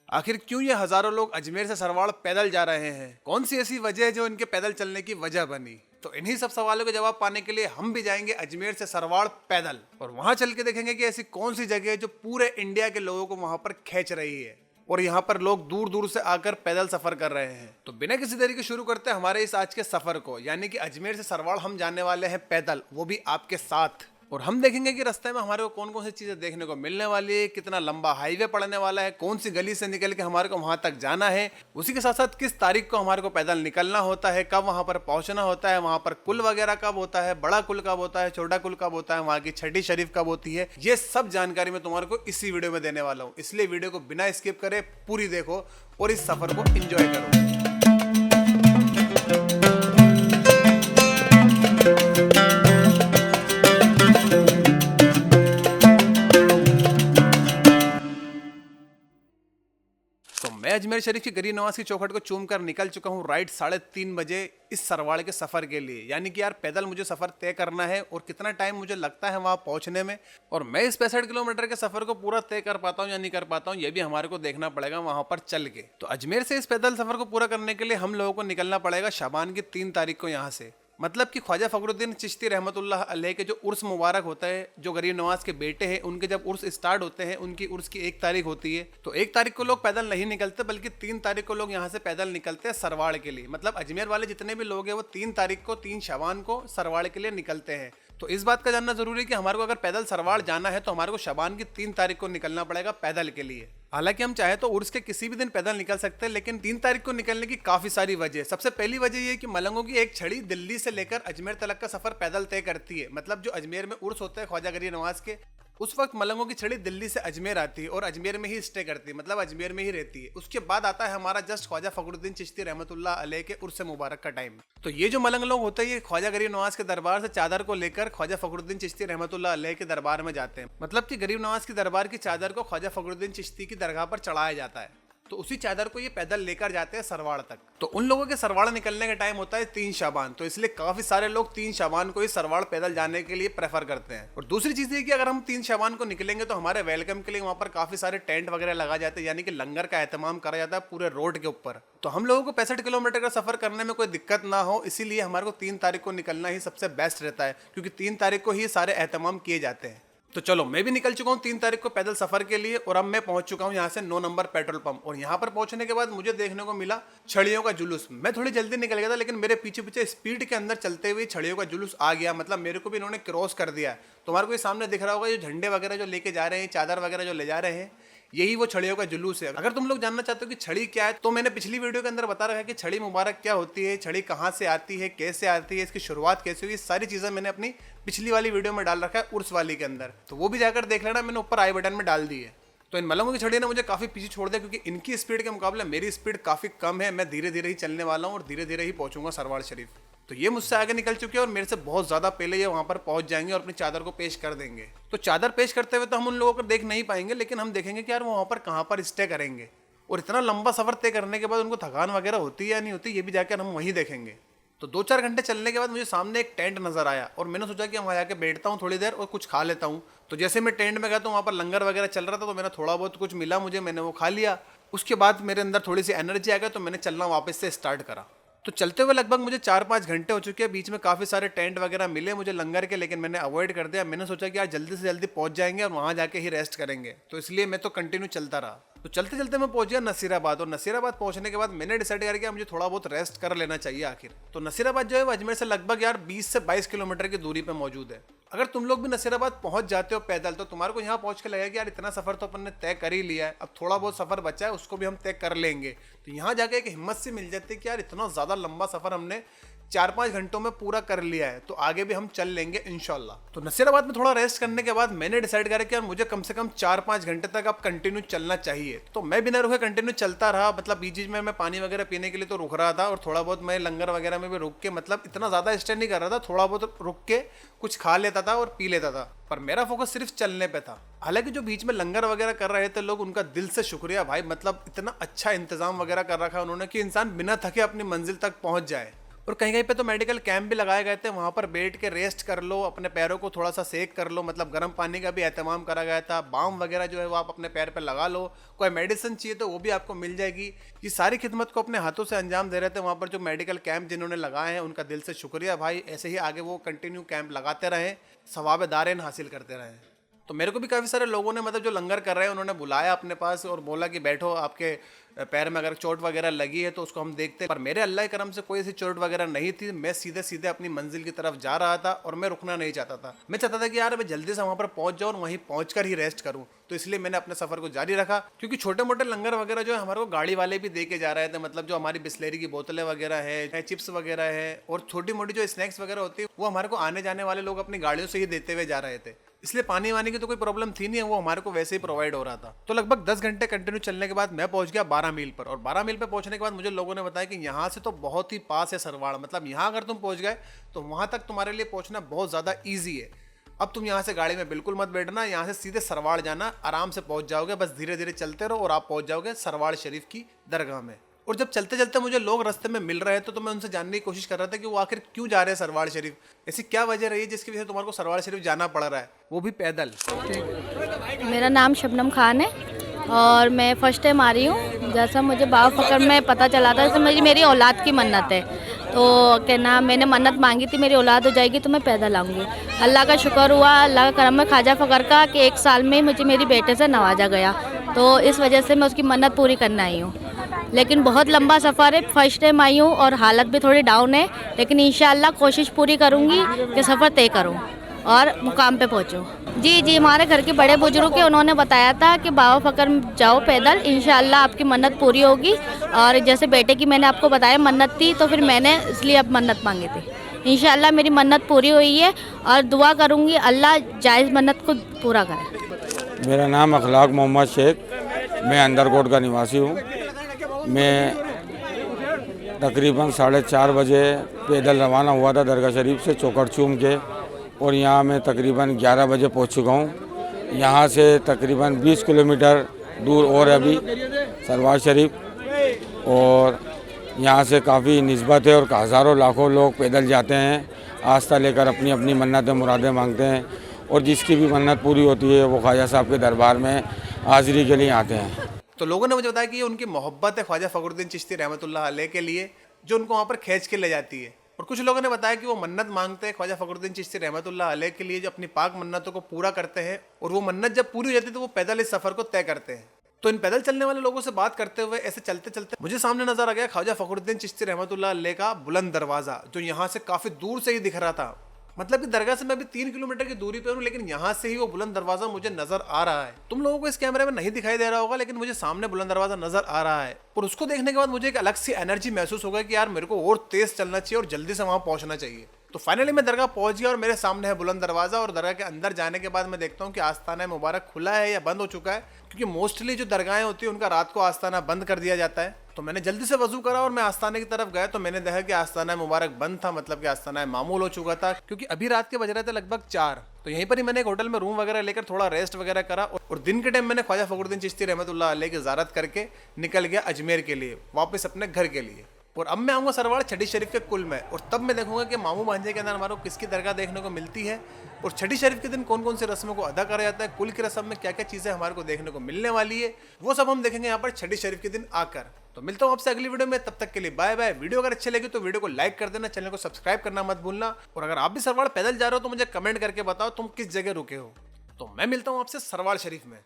आखिर क्यों ये हजारों लोग अजमेर से सरवाड़ पैदल जा रहे हैं? कौन सी ऐसी वजह है जो इनके पैदल चलने की वजह बनी? तो इन्हीं सब सवालों के जवाब पाने के लिए हम भी जाएंगे अजमेर से सरवाड़ पैदल, और वहां चल के देखेंगे कि ऐसी कौन सी जगह है जो पूरे इंडिया के लोगों को वहां पर खींच रही है और यहाँ पर लोग दूर दूर से आकर पैदल सफर कर रहे हैं। तो बिना किसी देरी के शुरू करते हैं हमारे इस आज के सफर को, यानी कि अजमेर से सरवाड़ हम जाने वाले हैं पैदल, वो भी आपके साथ। और हम देखेंगे कि रास्ते में हमारे को कौन कौन सी चीजें देखने को मिलने वाली है, कितना लंबा हाईवे पड़ने वाला है, कौन सी गली से निकल के हमारे को वहां तक जाना है, उसी के साथ साथ किस तारीख को हमारे को पैदल निकलना होता है, कब वहां पर पहुंचना होता है, वहां पर कुल वगैरह कब होता है, बड़ा कुल कब होता है, छोटा कुल कब होता है, वहां की छठी शरीफ कब होती है, ये सब जानकारी मैं तुम्हारे को इसी वीडियो में देने वाला हूँ। इसलिए वीडियो को बिना स्किप करे पूरी देखो और इस सफर को एंजॉय करो। तो मैं अजमेर शरीफ की गरीब नवाज की चौखट को चूम कर निकल चुका हूँ राइट 3:30 बजे इस सरवाड़ के सफर के लिए। यानी कि यार पैदल मुझे सफर तय करना है और कितना टाइम मुझे लगता है वहां पहुंचने में, और मैं इस 65 किलोमीटर के सफर को पूरा तय कर पाता हूँ या नहीं कर पाता हूँ, ये भी हमारे को देखना पड़ेगा वहां पर चल के। तो अजमेर से इस पैदल सफर को पूरा करने के लिए हम लोगों को निकलना पड़ेगा शाबान की 3 तारीख को यहाँ से। मतलब कि ख्वाजा फखरुद्दीन चिश्ती रहमतुल्लाह अलैह के जो उर्स मुबारक होता है, जो गरीब नवाज के बेटे हैं, उनके जब उर्स स्टार्ट होते हैं, उनकी उर्स की 1 तारीख होती है। तो 1 तारीख को लोग पैदल नहीं निकलते, बल्कि 3 तारीख को लोग यहाँ से पैदल निकलते हैं सरवाड़ के लिए। मतलब अजमेर वाले जितने भी लोग हैं वो 3 तारीख को, 3 शाबान को सरवाड़ के लिए निकलते हैं। तो इस बात का जानना जरूरी है कि हमारे को अगर पैदल सरवाड़ जाना है तो हमारे को शाबान की 3 तारीख को निकलना पड़ेगा पैदल के लिए। हालांकि हम चाहे तो उर्स के किसी भी दिन पैदल निकल सकते हैं, लेकिन 3 तारीख को निकलने की काफी सारी वजह। सबसे पहली वजह ये कि मलंगों की एक छड़ी दिल्ली से लेकर अजमेर तक का सफर पैदल तय करती है। मतलब जो अजमेर में उर्स होता है ख्वाजा गरीब नवाज के, उस वक्त मलंगों की छड़ी दिल्ली से अजमेर आती है और अजमेर में ही स्टे करती है, मतलब अजमेर में ही रहती है। उसके बाद आता है हमारा जस्ट ख्वाजा फखरुद्दीन चिश्ती रहमतुल्लाह अलैह के उर्स मुबारक का टाइम। तो ये जो मलंग लोग होते हैं ये ख्वाजा गरीब नवाज के दरबार से चादर को लेकर ख्वाजा फखरुद्दीन चिश्ती रहमतुल्लाह अलैह के दरबार में जाते हैं। मतलब कि गरीब नवाज की दरबार की चादर को ख्वाजा फखरुद्दीन चिश्ती की दरगाह पर चढ़ाया जाता है, तो उसी चादर को ये पैदल लेकर जाते हैं सरवाड़ तक। तो उन लोगों के सरवाड़ निकलने का टाइम होता है 3 शाबान, तो इसलिए काफी सारे लोग 3 शाबान को ही सरवाड़ पैदल जाने के लिए प्रेफर करते हैं। और दूसरी चीज ये कि अगर हम 3 शाबान को निकलेंगे तो हमारे वेलकम के लिए वहां पर काफी सारे टेंट वगैरह लगा जाते हैं, यानी कि लंगर का एहतमाम करा जाता है पूरे रोड के ऊपर। तो हम लोगों को 65 किलोमीटर का सफर करने में कोई दिक्कत ना हो, इसीलिए हमारे को 3 तारीख को निकलना ही सबसे बेस्ट रहता है, क्योंकि 3 तारीख को ही सारे एहतमाम किए जाते हैं। तो चलो मैं भी निकल चुका हूँ 3 तारीख को पैदल सफर के लिए, और अब मैं पहुंच चुका हूँ यहाँ से 9 नंबर पेट्रोल पंप। और यहाँ पर पहुंचने के बाद मुझे देखने को मिला छड़ियों का जुलूस। मैं थोड़ी जल्दी निकल गया था, लेकिन मेरे पीछे पीछे स्पीड के अंदर चलते हुए छड़ियों का जुलूस आ गया। मतलब मेरे को भी इन्होंने क्रॉस कर दिया। तुम्हारे को ये सामने दिख रहा होगा, ये झंडे वगैरह जो लेके जा रहे हैं, चादर वगैरह जो ले जा रहे हैं, यही वो छड़ियों का जुलूस है। अगर तुम लोग जानना चाहते हो कि छड़ी क्या है, तो मैंने पिछली वीडियो के अंदर बता रखा है कि छड़ी मुबारक क्या होती है, छड़ी कहाँ से आती है, कैसे आती है, इसकी शुरुआत कैसे हुई, सारी चीजें मैंने अपनी पिछली वाली वीडियो में डाल रखा है उर्स वाली के अंदर, तो वो भी जाकर देख लेना, मैंने ऊपर आई बटन में डाल दी है। तो इन मलंगों की छड़ी ने मुझे काफी पीछे छोड़ दिया, क्योंकि इनकी स्पीड के मुकाबले मेरी स्पीड काफी कम है। मैं धीरे धीरे ही चलने वाला हूँ और धीरे धीरे ही पहुंचूंगा सरवाड़ शरीफ। तो ये मुझसे आगे निकल चुके हैं और मेरे से बहुत ज्यादा पहले ये वहां पर पहुंच जाएंगे और अपनी चादर को पेश कर देंगे। तो चादर पेश करते हुए तो हम उन लोगों को देख नहीं पाएंगे, लेकिन हम देखेंगे कि यार वो वहां पर कहां पर स्टे करेंगे, और इतना लंबा सफर तय करने के बाद उनको थकान वगैरह होती है या नहीं होती, ये भी जाकर हम वहीं देखेंगे। तो 2-4 घंटे चलने के बाद मुझे सामने एक टेंट नजर आया, और मैंने सोचा कि वहाँ जाके बैठता हूँ थोड़ी देर और कुछ खा लेता हूँ। तो जैसे मैं टेंट में गया तो वहाँ पर लंगर वगैरह चल रहा था, तो मेरा थोड़ा बहुत कुछ मिला मुझे, मैंने वो खा लिया। उसके बाद मेरे अंदर थोड़ी सी एनर्जी आ गई, तो मैंने चलना वापस से स्टार्ट करा। तो चलते हुए लगभग मुझे 4-5 घंटे हो चुके हैं। बीच में काफी सारे टेंट वगैरह मिले मुझे लंगर के, लेकिन मैंने अवॉइड कर दिया। मैंने सोचा कि यार जल्दी से जल्दी पहुंच जाएंगे और वहां जाके ही रेस्ट करेंगे, तो इसलिए मैं तो कंटिन्यू चलता रहा। तो चलते चलते मैं पहुंच गया नसीराबाद, और नसीराबाद पहुंचने के बाद मैंने डिसाइड कर किया मुझे थोड़ा बहुत रेस्ट कर लेना चाहिए आखिर। तो नसीराबाद जो है वो अजमेर से लगभग यार 20 से 22 किलोमीटर की दूरी पे मौजूद है। अगर तुम लोग भी नसीराबाद पहुंच जाते हो पैदल, तो तुम्हारे को यहाँ पहुंच के लगेगा कि यार इतना सफर तो अपन ने तय कर ही लिया है, अब थोड़ा बहुत सफर बचा है उसको भी हम तय कर लेंगे। तो यहाँ जाके एक हिम्मत सी मिल जाती है कि यार इतना ज्यादा लंबा सफर हमने 4-5 घंटों में पूरा कर लिया है, तो आगे भी हम चल लेंगे इंशाल्लाह। तो नसीराबाद में थोड़ा रेस्ट करने के बाद मैंने डिसाइड करा कि यार मुझे कम से कम 4-5 घंटे तक अब कंटिन्यू चलना चाहिए। तो मैं बिना रुके कंटिन्यू चलता रहा। मतलब बीच बीच में मैं पानी वगैरह पीने के लिए तो रुक रहा था, और थोड़ा बहुत मैं लंगर वगैरह में भी रुक के, मतलब इतना ज्यादा स्टे नहीं कर रहा था, थोड़ा बहुत रुक के कुछ खा लेता था और पी लेता था, पर मेरा फोकस सिर्फ चलने पे था। हालांकि जो बीच में लंगर वगैरह कर रहे थे लोग, उनका दिल से शुक्रिया भाई। मतलब इतना अच्छा इंतजाम वगैरह कर रखा है उन्होंने कि इंसान बिना थके अपनी मंजिल तक पहुंच जाए। और कहीं कहीं पे तो मेडिकल कैंप भी लगाए गए थे, वहाँ पर बैठ के रेस्ट कर लो, अपने पैरों को थोड़ा सा सेक कर लो, मतलब गर्म पानी का भी एहतमाम करा गया था। बाम वगैरह जो है वो आप अपने पैर पे लगा लो, कोई मेडिसिन चाहिए तो वो भी आपको मिल जाएगी। ये सारी खिदमत को अपने हाथों से अंजाम दे रहे थे वहाँ पर जो मेडिकल कैंप जिन्होंने लगाए हैं, उनका दिल से शुक्रिया भाई। ऐसे ही आगे वो कंटिन्यू कैंप लगाते रहें, सवाब दारेन हासिल करते रहें। तो मेरे को भी काफ़ी सारे लोगों ने मतलब जो लंगर कर रहे हैं उन्होंने बुलाया अपने पास और बोला कि बैठो, आपके पैर में अगर चोट वगैरह लगी है तो उसको हम देखते हैं। पर मेरे अल्लाह के करम से कोई ऐसी चोट वगैरह नहीं थी। मैं सीधे सीधे अपनी मंजिल की तरफ जा रहा था और मैं रुकना नहीं चाहता था। मैं चाहता था कि यार मैं जल्दी से वहाँ पर पहुँच जाऊँ और वहीं पहुँच कर ही रेस्ट करूँ। तो इसलिए मैंने अपने सफ़र को जारी रखा, क्योंकि छोटे मोटे लंगर वगैरह जो है हमारे को गाड़ी वाले भी दे के जा रहे थे। मतलब जो हमारी बिस्लेरी की बोतलें वगैरह है, चिप्स वगैरह है और छोटी मोटी जो स्नैक्स वगैरह होती है वो हमारे को आने जाने वाले लोग अपनी गाड़ियों से ही देते हुए जा रहे थे। इसलिए पानी वानी की तो कोई प्रॉब्लम थी नहीं, वो हमारे को वैसे ही प्रोवाइड हो रहा था। तो लगभग 10 घंटे कंटिन्यू चलने के बाद मैं पहुंच गया 12 मील पर। और 12 मील पे पहुंचने के बाद मुझे लोगों ने बताया कि यहाँ से तो बहुत ही पास है सरवाड़, मतलब यहाँ अगर तुम पहुंच गए तो वहाँ तक तुम्हारे लिए पहुंचना बहुत ज़्यादा ईजी है। अब तुम यहाँ से गाड़ी में बिल्कुल मत बैठना, यहाँ से सीधे सरवाड़ जाना, आराम से पहुँच जाओगे, बस धीरे धीरे चलते रहो और आप पहुँच जाओगे सरवाड़ शरीफ की दरगाह में। और जब चलते चलते मुझे लोग रास्ते में मिल रहे थे तो मैं उनसे जानने की कोशिश कर रहा था कि वो आखिर क्यों जा रहे हैं सरवाड़ शरीफ, ऐसी क्या वजह रही है जिसकी वजह से तुम्हारे को सरवाड़ शरीफ जाना पड़ रहा है, वो भी पैदल। मेरा नाम शबनम खान है और मैं फ़र्स्ट टाइम आ रही हूँ। जैसा मुझे बाबा फ़कर में पता चला था, जैसे मेरी औलाद की मन्नत है, तो क्या नाम मैंने मन्नत मांगी थी मेरी औलाद हो जाएगी तो मैं पैदल आऊँगी। अल्लाह का शुक्र हुआ, अल्लाह का करम है ख्वाजा फ़कर का कि 1 साल में मुझे मेरी बेटे से नवाजा गया, तो इस वजह से मैं उसकी मन्नत पूरी करने आई हूँ। लेकिन बहुत लंबा सफ़र है, फर्स्ट टाइम आई हूँ और हालत भी थोड़ी डाउन है, लेकिन इंशाअल्लाह कोशिश पूरी करूँगी कि सफ़र तय करूँ और मुकाम पे पहुँचूँ। जी, हमारे घर के बड़े बुजुर्ग के उन्होंने बताया था कि बाबा फ़कर जाओ पैदल, इंशाअल्लाह आपकी मन्नत पूरी होगी। और जैसे बेटे की मैंने आपको बताया मन्नत थी, तो फिर मैंने इसलिए अब मन्नत मांगी थी। इंशाअल्लाह मेरी मन्नत पूरी हुई है और दुआ करूँगी अल्लाह जायज़ मन्नत को पूरा करे। मेरा नाम अखलाक मोहम्मद शेख, मैं अंदरकोट का निवासी हूँ। मैं तकरीबन 4:30 बजे पैदल रवाना हुआ था दरगाह शरीफ से चौखट के, और यहाँ मैं तकरीबन 11 बजे पहुँच चुका हूँ। यहाँ से तकरीबन 20 किलोमीटर दूर और अभी सरवार शरीफ, और यहाँ से काफ़ी निस्बत है और हज़ारों लाखों लोग पैदल जाते हैं, आस्था लेकर अपनी अपनी मन्नतें मुरादें मांगते हैं, और जिसकी भी मन्नत पूरी होती है वो ख्वाजा साहब के दरबार में हाज़िरी के लिए आते हैं। तो लोगों ने मुझे बताया कि ये उनकी मोहब्बत है ख्वाजा फ़खरुद्दीन चिश्ती रहमतुल्लाह अलैह के लिए, जो उनको वहाँ पर खींच के ले जाती है। और कुछ लोगों ने बताया कि वो मन्नत मांगते हैं ख्वाजा फ़खरुद्दीन चिश्ती रहमतुल्लाह अलैह के लिए, जो अपनी पाक मन्नतों को पूरा करते हैं, और वो मन्नत जब पूरी हो जाती है तो वो पैदल इस सफ़र को तय करते हैं। तो इन पैदल चलने वाले लोगों से बात करते हुए ऐसे चलते चलते मुझे सामने नजर आ गया ख्वाजा फ़खरुद्दीन चिश्ती रहमतुल्लाह अलैह का बुलंद दरवाज़ा, जो यहाँ से काफ़ी दूर से ही दिख रहा था। मतलब कि दरगाह से मैं अभी 3 किलोमीटर की दूरी पे हूँ, लेकिन यहाँ से ही वो बुलंद दरवाजा मुझे नजर आ रहा है। तुम लोगों को इस कैमरे में नहीं दिखाई दे रहा होगा, लेकिन मुझे सामने बुलंद दरवाजा नजर आ रहा है। और उसको देखने के बाद मुझे एक अलग सी एनर्जी महसूस होगा कि यार मेरे को और तेज चलना चाहिए और जल्दी से वहां पहुंचना चाहिए। तो फाइनली मैं दरगाह पहुंच गया और मेरे सामने है बुलंद दरवाजा। और दरगाह के अंदर जाने के बाद मैं देखता हूँ कि आस्ताना मुबारक खुला है या बंद हो चुका है, क्योंकि मोस्टली जो दरगाहें होती है उनका रात को आस्ताना बंद कर दिया जाता है। तो मैंने जल्दी से वजू करा और मैं आस्ताने की तरफ गया तो मैंने देखा कि आस्ताना मुबारक बंद था, मतलब कि आस्ताना मामूल हो चुका था, क्योंकि अभी रात के बज रहे थे लगभग 4। तो यहीं पर ही मैंने एक होटल में रूम वगैरह लेकर थोड़ा रेस्ट वगैरह करा, और दिन के टाइम मैंने ख्वाजा फ़खरुद्दीन चिश्ती रहमतुल्लाह अलैह की ज़ियारत करके निकल गया अजमेर के लिए, वापस अपने घर के लिए। और अब मैं आऊँगा सरवाड़ छठी शरीफ के कुल में, और तब मैं देखूंगा कि मामू भांजे के अंदर हमारे को किसकी दरगाह देखने को मिलती है, और छठी शरीफ के दिन कौन कौन सी रस्मों को अदा करा जाता है, कुल की रस्म में क्या क्या चीज़ें हमारे को देखने को मिलने वाली है, वो सब हम देखेंगे यहाँ पर छठी शरीफ के दिन आकर। तो मिलता हूँ आपसे अगली वीडियो में, तब तक के लिए बाय बाय। वीडियो अगर अच्छी लगी तो वीडियो को लाइक कर देना, चैनल को सब्सक्राइब करना मत भूलना, और अगर आप भी सरवाड़ पैदल जा रहे हो तो मुझे कमेंट करके बताओ तुम किस जगह रुके हो। तो मैं मिलता हूँ आपसे सरवाड़ शरीफ में।